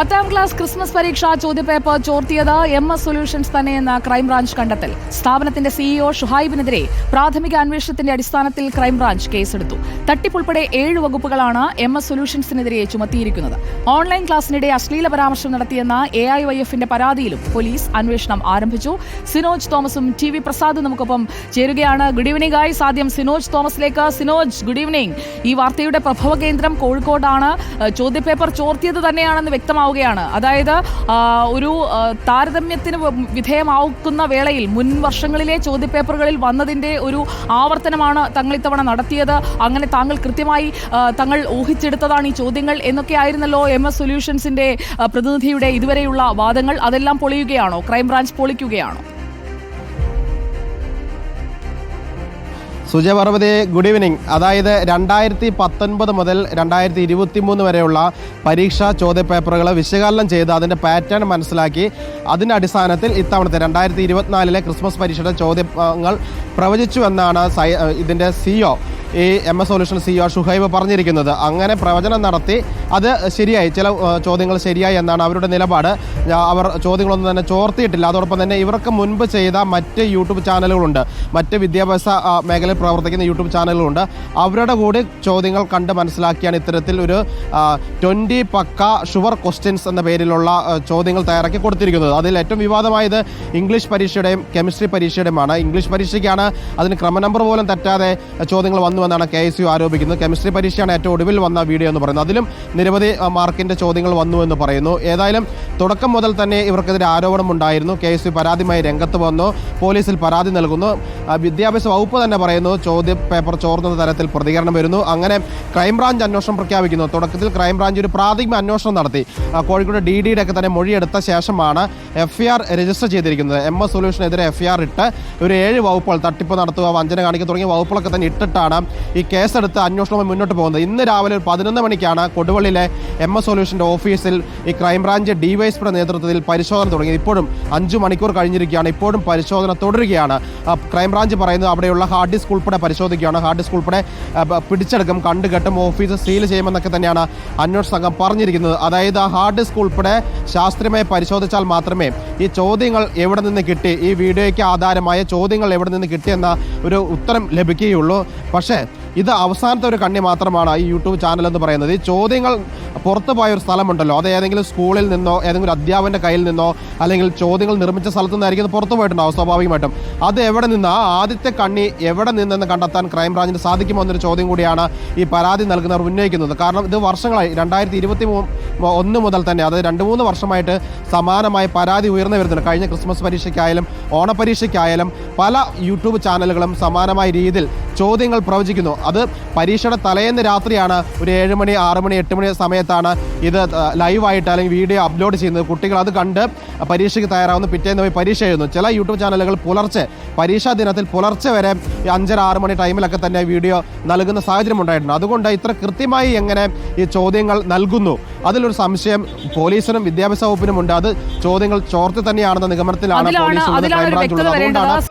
10ാം class Christmas പരീക്ഷാ ചോദ്യപേപ്പർ ചോർത്തിയത് MS solutions തന്നെയെന്ന crime branch കണ്ടെത്തൽ. സ്ഥാപനത്തിന്റെ CEO ഷുഹൈബിനെതിരെ പ്രാഥമിക അന്വേഷണത്തിന്റെ അടിസ്ഥാനത്തിൽ ക്രൈംബ്രാഞ്ച് കേസെടുത്തു. തട്ടിപ്പുൾപ്പെടെ 7 വകുപ്പുകളാണ് MS സൊല്യൂഷൻസിനെതിരെ ചുമത്തിയിരിക്കുന്നത്. ഓൺലൈൻ ക്ലാസിനിടെ അശ്ലീല പരാമർശം നടത്തിയെന്ന AIYFന്റെ പരാതിയിലും പോലീസ് അന്വേഷണം ആരംഭിച്ചു. സിനോജ് തോമസും TV പ്രസാദും നമുക്കൊപ്പം ചേരുകയാണ്. Good evening guys. ആദ്യം സിനോജ് തോമസിലേക്ക്. Sinoj, good evening. ഈ വാർത്തയുടെ പ്രഭവ കേന്ദ്രം കോഴിക്കോടാണ്. ചോദ്യപേപ്പർ ചോർത്തിയത് തന്നെയാണെന്ന് വ്യക്തമാവുകയാണ്. അതായത് ഒരു താരതമ്യത്തിന് വിധേയമാക്കുന്ന വേളയിൽ മുൻ വർഷങ്ങളിലെ ചോദ്യപേപ്പറുകളിൽ വന്നതിന്റെ ഒരു ആവർത്തനമാണ് തങ്ങൾ ഇത്തവണ നടത്തിയത്. അങ്ങനെ താങ്കൾ കൃത്യമായി തങ്ങൾ ഊഹിച്ചെടുത്തതാണ് ഈ ചോദ്യങ്ങൾ എന്നൊക്കെ ആയിരുന്നല്ലോ MS സൊല്യൂഷൻസിന്റെ പ്രതിനിധിയുടെ ഇതുവരെയുള്ള വാദങ്ങൾ. അതെല്ലാം പൊളിയുകയാണോ? ക്രൈംബ്രാഞ്ച് പൊളിക്കുകയാണോ? Sujaya Parvathy, good evening. അതായത് 2019 മുതൽ 2023 വരെയുള്ള പരീക്ഷാ ചോദ്യപേപ്പറുകൾ വിശകലനം ചെയ്ത് അതിൻ്റെ പാറ്റേൺ മനസ്സിലാക്കി അതിൻ്റെ അടിസ്ഥാനത്തിൽ ഇത്തവണത്തെ 2024 ക്രിസ്മസ് പരീക്ഷയുടെ ചോദ്യങ്ങൾ പ്രവചിച്ചു എന്നാണ് ഇതിൻ്റെ CEO ഈ MS സൊല്യൂഷൻ CEO ഷുഹൈബ് പറഞ്ഞിരിക്കുന്നത്. അങ്ങനെ പ്രവചനം നടത്തി അത് ശരിയായി, ചില ചോദ്യങ്ങൾ ശരിയായി എന്നാണ് അവരുടെ നിലപാട്. അവർ ചോദ്യങ്ങളൊന്നും തന്നെ ചോർത്തിയിട്ടില്ല. അതോടൊപ്പം തന്നെ ഇവർക്ക് മുൻപ് ചെയ്ത മറ്റ് യൂട്യൂബ് ചാനലുകളുണ്ട്, മറ്റ് വിദ്യാഭ്യാസ മേഖലയിൽ പ്രവർത്തിക്കുന്ന യൂട്യൂബ് ചാനലുകളുണ്ട്. അവരുടെ കൂടി ചോദ്യങ്ങൾ കണ്ട് മനസ്സിലാക്കിയാണ് ഇത്തരത്തിൽ ഒരു 20 പക്ക ഷുവർ ക്വസ്റ്റ്യൻസ് എന്ന പേരിലുള്ള ചോദ്യങ്ങൾ തയ്യാറാക്കി കൊടുത്തിരിക്കുന്നത്. അതിൽ ഏറ്റവും വിവാദമായത് ഇംഗ്ലീഷ് പരീക്ഷയുടെയും കെമിസ്ട്രി പരീക്ഷയുടെയുമാണ്. ഇംഗ്ലീഷ് പരീക്ഷയ്ക്കാണ് അതിന് ക്രമനമ്പർ പോലും തെറ്റാതെ ചോദ്യങ്ങൾ വന്നുവെന്നാണ് KSU ആരോപിക്കുന്നത്. കെമിസ്ട്രി പരീക്ഷയാണ് ഏറ്റവും ഒടുവിൽ വന്ന വീഡിയോ എന്ന് പറയുന്നത്. അതിലും നിരവധി മാർക്കിൻ്റെ ചോദ്യങ്ങൾ വന്നു എന്ന് പറയുന്നു. ഏതായാലും തുടക്കം മുതൽ തന്നെ ഇവർക്കെതിരെ ആരോപണമുണ്ടായിരുന്നു. KSU പരാതിയുമായി രംഗത്ത് വന്നു, പോലീസിൽ പരാതി നൽകുന്നു. വിദ്യാഭ്യാസ വകുപ്പ് തന്നെ പറയുന്നു ചോദ്യ പേപ്പർ ചോർന്ന തരത്തിൽ പ്രതികരണം വരുന്നു. അങ്ങനെ ക്രൈംബ്രാഞ്ച് അന്വേഷണം പ്രഖ്യാപിക്കുന്നു. തുടക്കത്തിൽ ക്രൈംബ്രാഞ്ച് ഒരു പ്രാഥമിക അന്വേഷണം നടത്തി. കോഴിക്കോട് DDയുടെ ഒക്കെ തന്നെ മൊഴിയെടുത്ത ശേഷമാണ് FIR രജിസ്റ്റർ ചെയ്തിരിക്കുന്നത്. MS സൊല്യൂഷനെതിരെ FIR ഇട്ട് ഒരു 7 വകുപ്പുകൾ, തട്ടിപ്പ് നടത്തുക, വഞ്ചന കാണിക്കുക തുടങ്ങിയ വകുപ്പുകളൊക്കെ തന്നെ ഇട്ടിട്ടാണ് ഈ കേസെടുത്ത് അന്വേഷണവുമായി മുന്നോട്ട് പോകുന്നത്. ഇന്ന് രാവിലെ 11 മണിക്കാണ് കൊടുവള്ളിയിലെ MS സൊല്യൂഷൻ്റെ ഓഫീസിൽ ഈ ക്രൈംബ്രാഞ്ച് DYSPയുടെ നേതൃത്വത്തിൽ പരിശോധന തുടങ്ങി. ഇപ്പോഴും 5 മണിക്കൂർ കഴിഞ്ഞിരിക്കുകയാണ്. ഇപ്പോഴും പരിശോധന തുടരുകയാണ്. ക്രൈംബ്രാഞ്ച് പറയുന്നത് അവിടെയുള്ള ഹാർഡ് ഡിസ്ക് ഉൾപ്പെടെ പരിശോധിക്കുകയാണ്. ഹാർഡ് ഡിസ്ക് ഉൾപ്പെടെ പിടിച്ചെടുക്കും, കണ്ടുകെട്ടും, ഓഫീസ് സീൽ ചെയ്യുമെന്നൊക്കെ തന്നെയാണ് അന്വേഷണ സംഘം പറഞ്ഞിരിക്കുന്നത്. അതായത് ആ ഹാർഡ് ഡിസ്ക് ഉൾപ്പെടെ ശാസ്ത്രീയമായി പരിശോധിച്ചാൽ മാത്രമേ ഈ ചോദ്യങ്ങൾ എവിടെ നിന്ന് കിട്ടി, ഈ വീഡിയോയ്ക്ക് ആധാരമായ ചോദ്യങ്ങൾ എവിടെ നിന്ന് കിട്ടിയെന്ന ഒരു ഉത്തരം ലഭിക്കുകയുള്ളൂ. പക്ഷേ ഇത് അവസാനത്തെ ഒരു കണ്ണി മാത്രമാണ് ഈ യൂട്യൂബ് ചാനൽ എന്ന് പറയുന്നത്. ഈ ചോദ്യങ്ങൾ പുറത്തു പോയ ഒരു സ്ഥലമുണ്ടല്ലോ, അത് ഏതെങ്കിലും സ്കൂളിൽ നിന്നോ ഏതെങ്കിലും അധ്യാപകൻ്റെ കയ്യിൽ നിന്നോ അല്ലെങ്കിൽ ചോദ്യങ്ങൾ നിർമ്മിച്ച സ്ഥലത്തു നിന്നായിരിക്കും പുറത്തു പോയിട്ടുണ്ടാവും സ്വാഭാവികമായിട്ടും. അത് എവിടെ നിന്ന്, ആ ആദ്യത്തെ കണ്ണി എവിടെ നിന്നെന്ന് കണ്ടെത്താൻ ക്രൈംബ്രാഞ്ചിന് സാധിക്കുമോ എന്നൊരു ചോദ്യം കൂടിയാണ് ഈ പരാതി നൽകുന്നവർ ഉന്നയിക്കുന്നത്. കാരണം ഇത് വർഷങ്ങളായി 2021 മുതൽ തന്നെ, അത് 2-3 വർഷമായിട്ട് സമാനമായ പരാതി ഉയർന്നു വരുന്നുണ്ട്. കഴിഞ്ഞ ക്രിസ്മസ് പരീക്ഷയ്ക്കായാലും ഓണപരീക്ഷയ്ക്കായാലും പല യൂട്യൂബ് ചാനലുകളും സമാനമായ രീതിയിൽ ചോദ്യങ്ങൾ പ്രവചിക്കുന്നു. അത് പരീക്ഷയുടെ തലേന്ന് രാത്രിയാണ്, ഒരു 7 മണി 6 മണി 8 മണി സമയത്താണ് ഇത് ലൈവായിട്ട് അല്ലെങ്കിൽ വീഡിയോ അപ്ലോഡ് ചെയ്യുന്നത്. കുട്ടികൾ അത് കണ്ട് പരീക്ഷയ്ക്ക് തയ്യാറാവുന്നു, പിറ്റേന്ന് പോയി പരീക്ഷ എഴുതുന്നു. ചില യൂട്യൂബ് ചാനലുകൾ പുലർച്ചെ, പരീക്ഷാ ദിനത്തിൽ പുലർച്ചെ വരെ 5-6 മണി ടൈമിലൊക്കെ തന്നെ വീഡിയോ നൽകുന്ന സാഹചര്യം ഉണ്ടായിട്ടുണ്ട്. അതുകൊണ്ട് ഇത്ര കൃത്യമായി എങ്ങനെ ഈ ചോദ്യങ്ങൾ നൽകുന്നു, അതിലൊരു സംശയം പോലീസിനും വിദ്യാഭ്യാസ വകുപ്പിനും ഉണ്ട്. അത് ചോദ്യങ്ങൾ ചോർത്തി തന്നെയാണെന്ന നിഗമനത്തിലാണ് പോലീസ്.